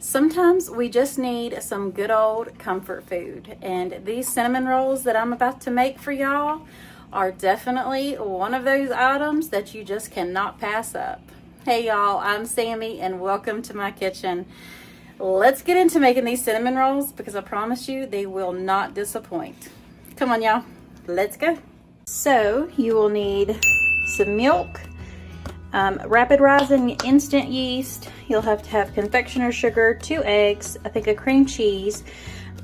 Sometimes we just need some good old comfort food, and these cinnamon rolls that I'm about to make for y'all are definitely one of those items that you just cannot pass up. Hey y'all, I'm Sammy and welcome to my kitchen. Let's get into making these cinnamon rolls because I promise you they will not disappoint. Come on y'all, let's go. So you will need some milk, rapid rising instant yeast. You'll have to have confectioner's sugar, 2 eggs, I think a cream cheese.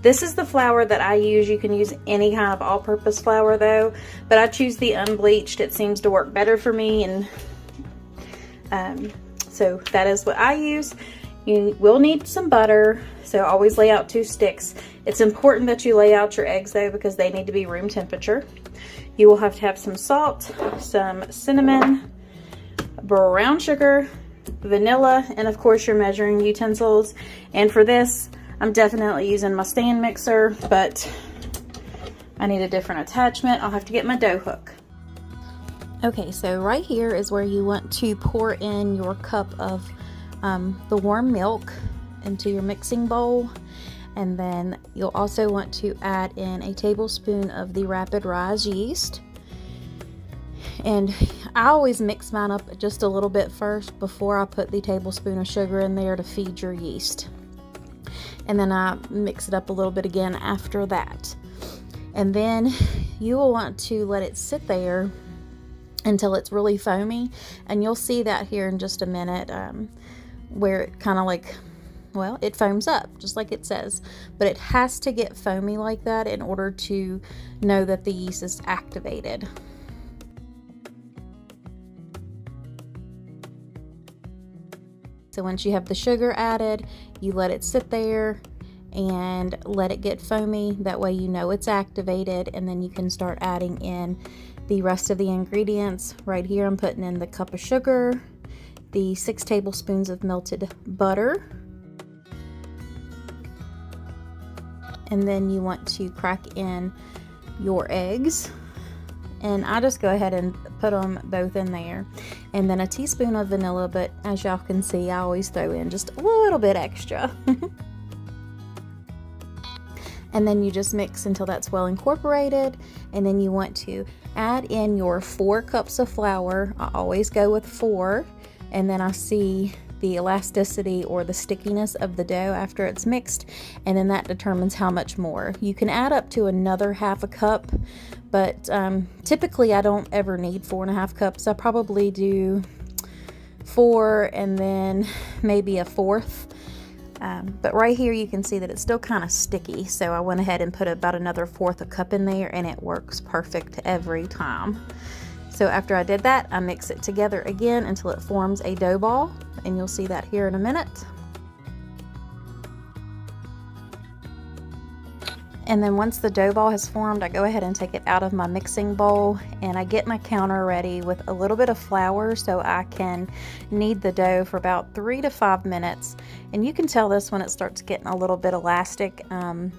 This is the flour that I use. You can use any kind of all-purpose flour though, but I choose the unbleached. It seems to work better for me, and so that is what I use. You will need some butter, so always lay out 2 sticks. It's important that you lay out your eggs though because they need to be room temperature. You will have to have some salt, some cinnamon, brown sugar, vanilla, and of course your measuring utensils. And for this, I'm definitely using my stand mixer, but I need a different attachment. I'll have to get my dough hook. Okay, so right here is where you want to pour in your cup of the warm milk into your mixing bowl. And then you'll also want to add in a tablespoon of the rapid rise yeast. And I always mix mine up just a little bit first before I put the tablespoon of sugar in there to feed your yeast. And then I mix it up a little bit again after that. And then you will want to let it sit there until it's really foamy. And you'll see that here in just a minute, where it kind of like, well, it foams up just like it says, but it has to get foamy like that in order to know that the yeast is activated. So once you have the sugar added, you let it sit there and let it get foamy. That way you know it's activated, and then you can start adding in the rest of the ingredients. Right here I'm putting in the cup of sugar, the 6 tablespoons of melted butter, and then you want to crack in your eggs. And I just go ahead and put them both in there. And then a teaspoon of vanilla, but as y'all can see, I always throw in just a little bit extra. And then you just mix until that's well incorporated. And then you want to add in your 4 cups of flour. I always go with 4. And then I see the elasticity or the stickiness of the dough after it's mixed, and then that determines how much more. You can add up to another 1/2 cup, but typically I don't ever need 4.5 cups. I probably do 4 and then maybe 1/4. But right here you can see that it's still kind of sticky, so I went ahead and put about another 1/4 cup in there, and it works perfect every time. So after I did that, I mix it together again until it forms a dough ball, and you'll see that here in a minute. And then once the dough ball has formed, I go ahead and take it out of my mixing bowl, and I get my counter ready with a little bit of flour so I can knead the dough for about 3 to 5 minutes. And you can tell this when it starts getting a little bit elastic.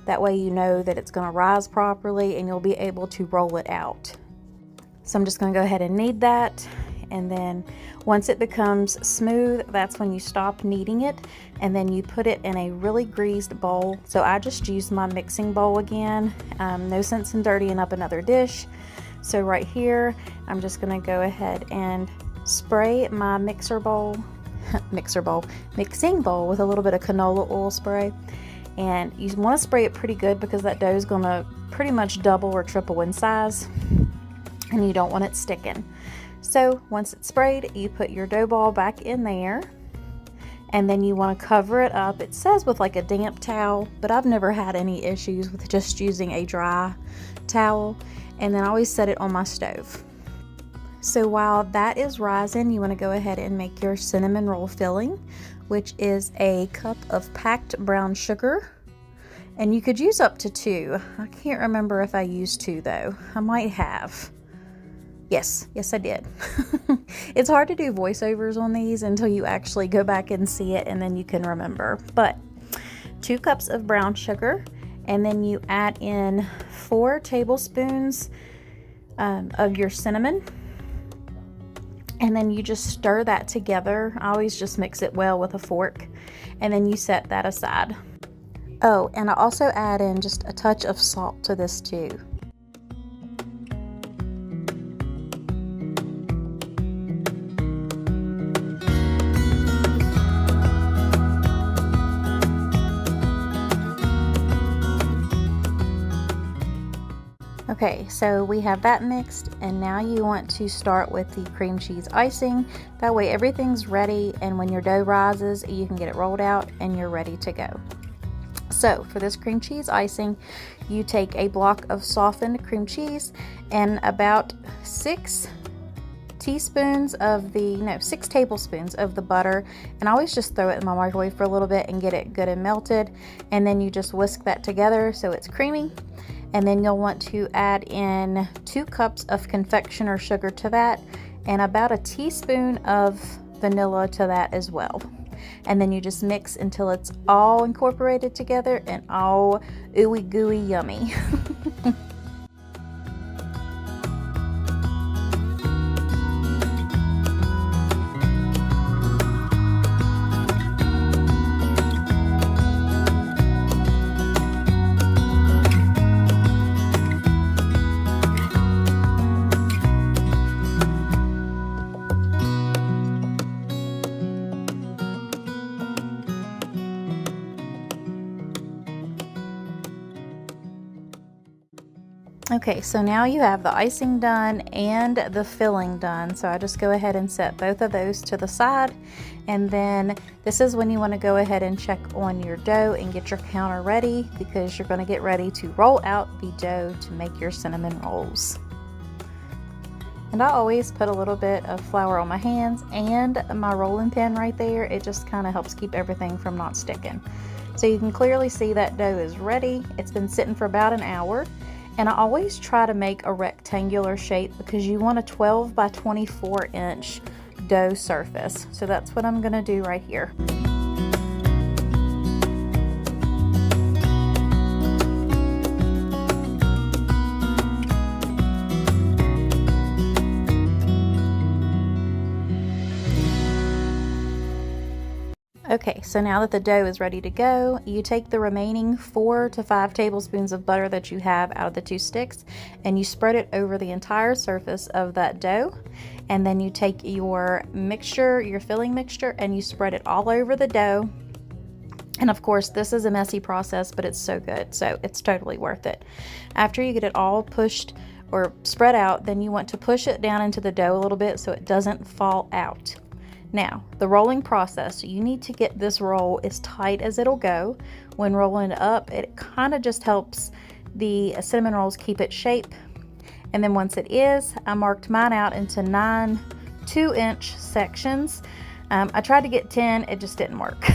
That way you know that it's going to rise properly and you'll be able to roll it out. So I'm just going to go ahead and knead that, and then once it becomes smooth, that's when you stop kneading it, and then you put it in a really greased bowl. So I just use my mixing bowl again. No sense in dirtying up another dish. So right here, I'm just going to go ahead and spray my mixing bowl with a little bit of canola oil spray. And you want to spray it pretty good because that dough is going to pretty much double or triple in size, and you don't want it sticking. So once it's sprayed, you put your dough ball back in there, and then you want to cover it up. It says with like a damp towel, but I've never had any issues with just using a dry towel. And then I always set it on my stove. So while that is rising, you want to go ahead and make your cinnamon roll filling, which is a cup of packed brown sugar. And you could use up to 2. I can't remember if I used 2 though. I might have. Yes, I did. It's hard to do voiceovers on these until you actually go back and see it, and then you can remember. But 2 cups of brown sugar, and then you add in 4 tablespoons of your cinnamon, And then you just stir that together. I always just mix it well with a fork, and then you set that aside. Oh, and I also add in just a touch of salt to this too. Okay, so we have that mixed, and now you want to start with the cream cheese icing. That way everything's ready, and when your dough rises, you can get it rolled out and you're ready to go. So for this cream cheese icing, you take a block of softened cream cheese and about 6 tablespoons of the butter, and I always just throw it in my microwave for a little bit and get it good and melted, and then you just whisk that together so it's creamy. And then you'll want to add in 2 cups of confectioner sugar to that, and about a teaspoon of vanilla to that as well. And then you just mix until it's all incorporated together and all ooey gooey yummy. Okay, so now you have the icing done and the filling done. So I just go ahead and set both of those to the side. And then this is when you want to go ahead and check on your dough and get your counter ready, because you're going to get ready to roll out the dough to make your cinnamon rolls. And I always put a little bit of flour on my hands and my rolling pin right there. It just kind of helps keep everything from not sticking. So you can clearly see that dough is ready. It's been sitting for about an hour. And I always try to make a rectangular shape because you want a 12 by 24 inch dough surface. So that's what I'm going to do right here. Okay, so now that the dough is ready to go, you take the remaining 4 to 5 tablespoons of butter that you have out of the 2 sticks, and you spread it over the entire surface of that dough. And then you take your mixture, your filling mixture, and you spread it all over the dough. And of course, this is a messy process, but it's so good, so it's totally worth it. After you get it all pushed or spread out, then you want to push it down into the dough a little bit so it doesn't fall out. Now, the rolling process, you need to get this roll as tight as it'll go. When rolling it up, it kind of just helps the cinnamon rolls keep its shape. And then once it is, I marked mine out into 9 2-inch sections. I tried to get 10, it just didn't work.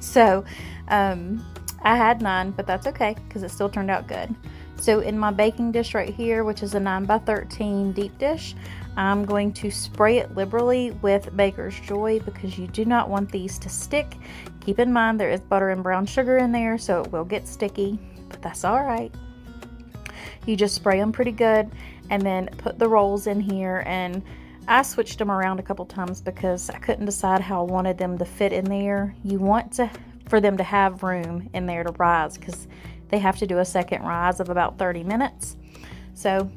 So I had 9, but that's okay because it still turned out good. So in my baking dish right here, which is a 9 by 13 deep dish, I'm going to spray it liberally with Baker's Joy because you do not want these to stick. Keep in mind there is butter and brown sugar in there, so it will get sticky, but that's all right. You just spray them pretty good and then put the rolls in here, and I switched them around a couple times because I couldn't decide how I wanted them to fit in there. You want for them to have room in there to rise because they have to do a second rise of about 30 minutes. So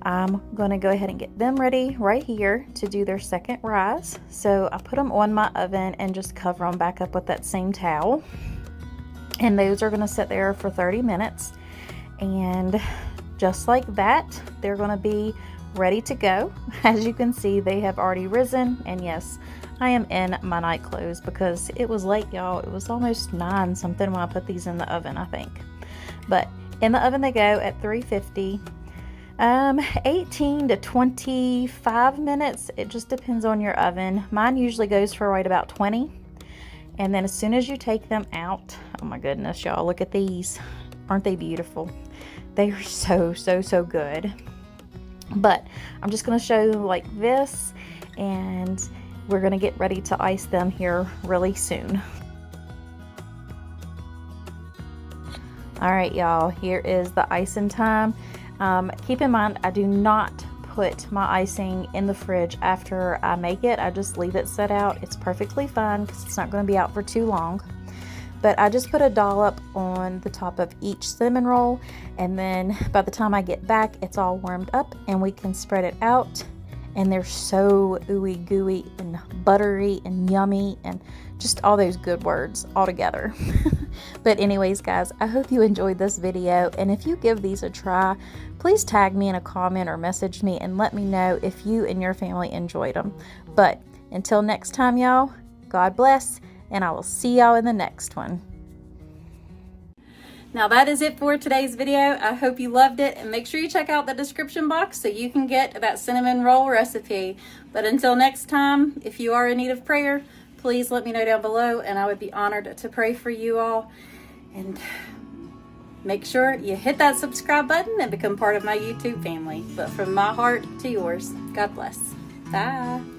I'm going to go ahead and get them ready right here to do their second rise. So I put them on my oven and just cover them back up with that same towel. And those are going to sit there for 30 minutes. And just like that, they're going to be ready to go. As you can see, they have already risen. And yes, I am in my night clothes because it was late, y'all. It was almost 9 something when I put these in the oven, I think. But in the oven they go at 350. 18 to 25 minutes. It just depends on your oven. Mine usually goes for right about 20. And then as soon as you take them out, oh my goodness, y'all, look at these. Aren't they beautiful? They are so good. But I'm just going to show you like this, and we're going to get ready to ice them here really soon. All right, y'all, here is the icing time. Keep in mind, I do not put my icing in the fridge after I make it. I just leave it set out. It's perfectly fine because it's not going to be out for too long. But I just put a dollop on the top of each cinnamon roll, and then by the time I get back, it's all warmed up and we can spread it out. And they're so ooey gooey and buttery and yummy and just all those good words all together. But anyways, guys, I hope you enjoyed this video, and if you give these a try, please tag me in a comment or message me and let me know if you and your family enjoyed them. But until next time, y'all, God bless, and I will see y'all in the next one. Now that is it for today's video. I hope you loved it, and make sure you check out the description box so you can get that cinnamon roll recipe. But until next time, if you are in need of prayer, please let me know down below, and I would be honored to pray for you all. And make sure you hit that subscribe button and become part of my YouTube family. But from my heart to yours, God bless. Bye.